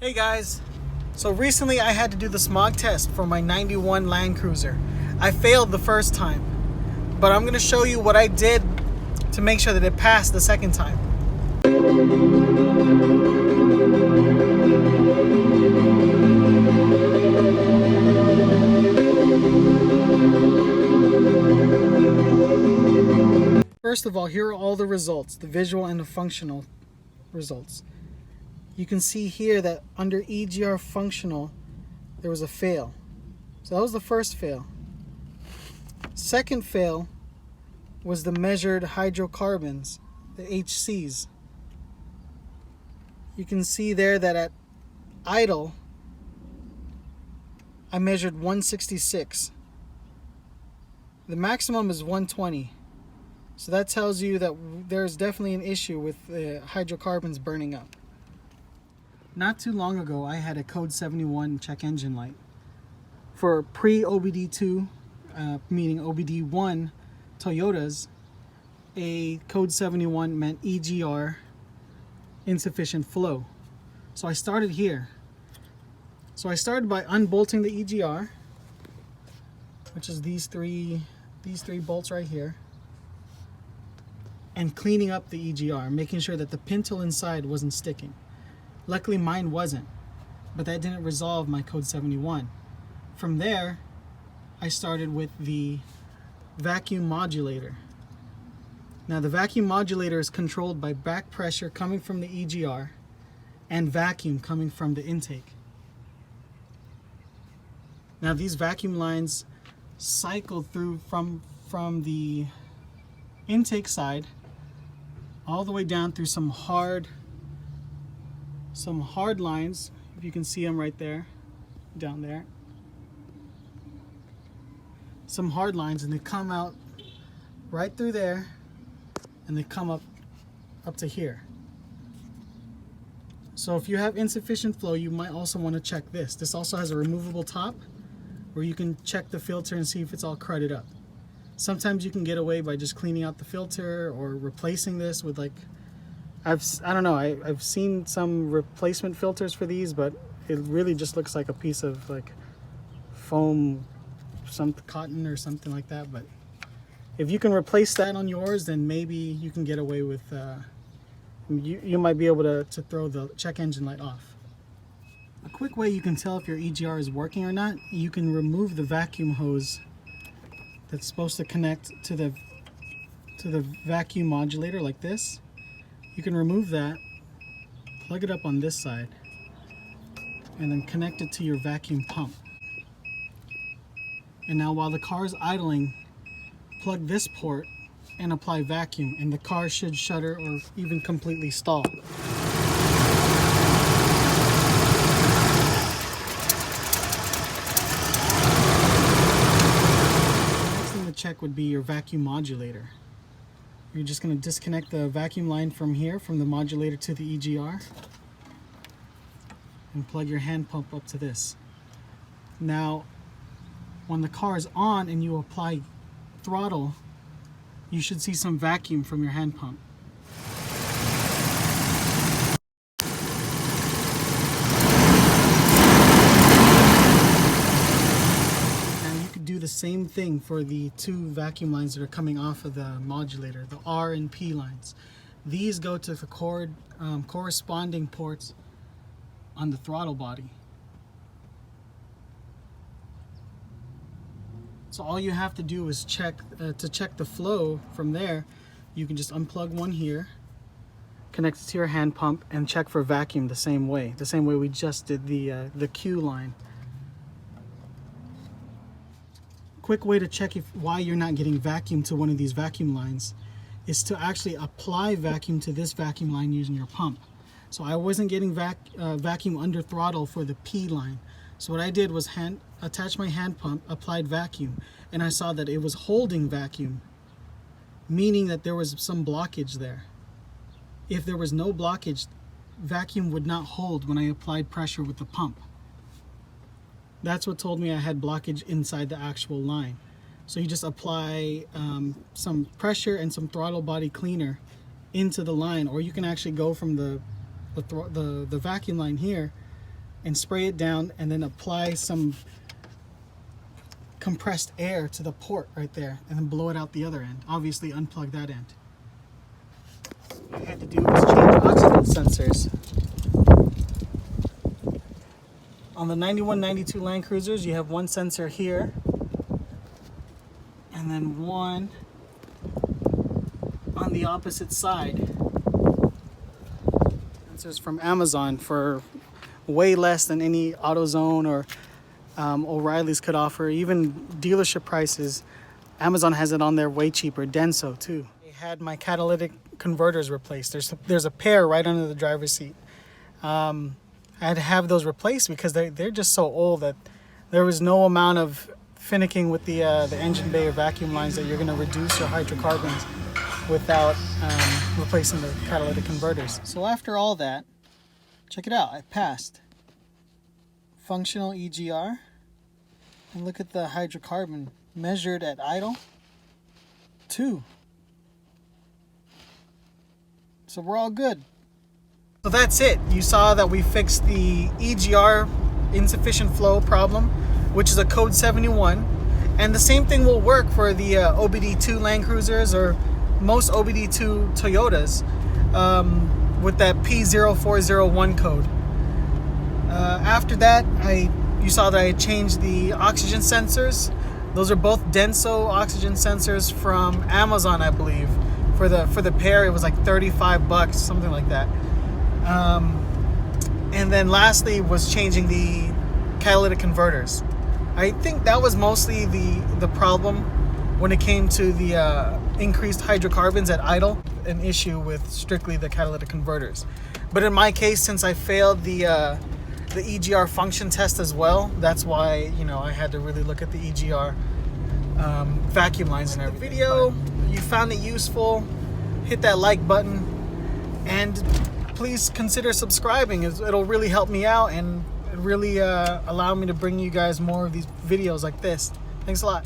Hey guys, so recently I had to do the smog test for my 91 Land Cruiser. I failed the first time, but I'm going to show you what I did to make sure that it passed the second time. First of all, here are all the results, the visual and the functional results. You can see here that under EGR functional, there was a fail. So that was the first fail. Second fail was the measured hydrocarbons, the HCs. You can see there that at idle, I measured 166. The maximum is 120. So that tells you that there's definitely an issue with the hydrocarbons burning up. Not too long ago, I had a code 71 check engine light. For pre-OBD2, meaning OBD1 Toyotas, a code 71 meant EGR, insufficient flow. So I started here. So I started by unbolting the EGR, which is these three bolts right here, and cleaning up the EGR, making sure that the pintle inside wasn't sticking. Luckily mine wasn't, but that didn't resolve my code 71. From there, I started with the vacuum modulator. Now the vacuum modulator is controlled by back pressure coming from the EGR and vacuum coming from the intake. Now these vacuum lines cycle through from the intake side all the way down through some hard lines, if you can see them right there, down there. Some hard lines, and they come out right through there, and they come up to here. So if you have insufficient flow, you might also want to check this. This also has a removable top where you can check the filter and see if it's all crudded up. Sometimes you can get away by just cleaning out the filter or replacing this with, like, I don't know, I've seen some replacement filters for these, but it really just looks like a piece of like foam, some cotton or something like that. But if you can replace that on yours, then maybe you can get away with, you might be able to throw the check engine light off. A quick way you can tell if your EGR is working or not, you can remove the vacuum hose that's supposed to connect to the vacuum modulator like this. You can remove that, plug it up on this side, and then connect it to your vacuum pump. And now while the car is idling, plug this port and apply vacuum, and the car should shutter or even completely stall. The next thing to check would be your vacuum modulator. You're just going to disconnect the vacuum line from here, from the modulator to the EGR, and plug your hand pump up to this. Now, when the car is on and you apply throttle, you should see some vacuum from your hand pump. Do the same thing for the two vacuum lines that are coming off of the modulator, the R and P lines. These go to the corresponding ports on the throttle body. So all you have to do is check to check the flow from there. You can just unplug one here, connect it to your hand pump, and check for vacuum the same way we just did the Q line. Quick way to check why you're not getting vacuum to one of these vacuum lines is to actually apply vacuum to this vacuum line using your pump. So I wasn't getting vacuum under throttle for the P line. So what I did was attach my hand pump, applied vacuum, and I saw that it was holding vacuum, meaning that there was some blockage there. If there was no blockage, vacuum would not hold when I applied pressure with the pump. That's what told me I had blockage inside the actual line. So you just apply some pressure and some throttle body cleaner into the line, or you can actually go from the vacuum line here and spray it down, and then apply some compressed air to the port right there, and then blow it out the other end. Obviously unplug that end. What I had to do was change oxygen sensors. On the 91, 92 Land Cruisers, you have one sensor here, and then one on the opposite side. Sensors from Amazon for way less than any AutoZone or O'Reilly's could offer. Even dealership prices, Amazon has it on there way cheaper. Denso too. I had my catalytic converters replaced. There's a pair right under the driver's seat. I had to have those replaced because they're just so old that there was no amount of finicking with the engine bay or vacuum lines that you're going to reduce your hydrocarbons without replacing the catalytic converters. So after all that, check it out, I passed. Functional EGR, and look at the hydrocarbon measured at idle, 2. So we're all good. So that's it. You saw that we fixed the EGR insufficient flow problem, which is a code 71, and the same thing will work for the OBD2 Land Cruisers or most OBD2 Toyotas with that P0401 code. After that, you saw that I changed the oxygen sensors. Those are both Denso oxygen sensors from Amazon, I believe. For the pair, it was like $35, something like that. And then lastly was changing the catalytic converters. I think that was mostly the problem when it came to the increased hydrocarbons at idle, an issue with strictly the catalytic converters. But in my case, since I failed the EGR function test as well, that's why, you know, I had to really look at the EGR vacuum lines and everything. The video, you found it useful, hit that like button, and please consider subscribing. It'll really help me out and really allow me to bring you guys more of these videos like this. Thanks a lot.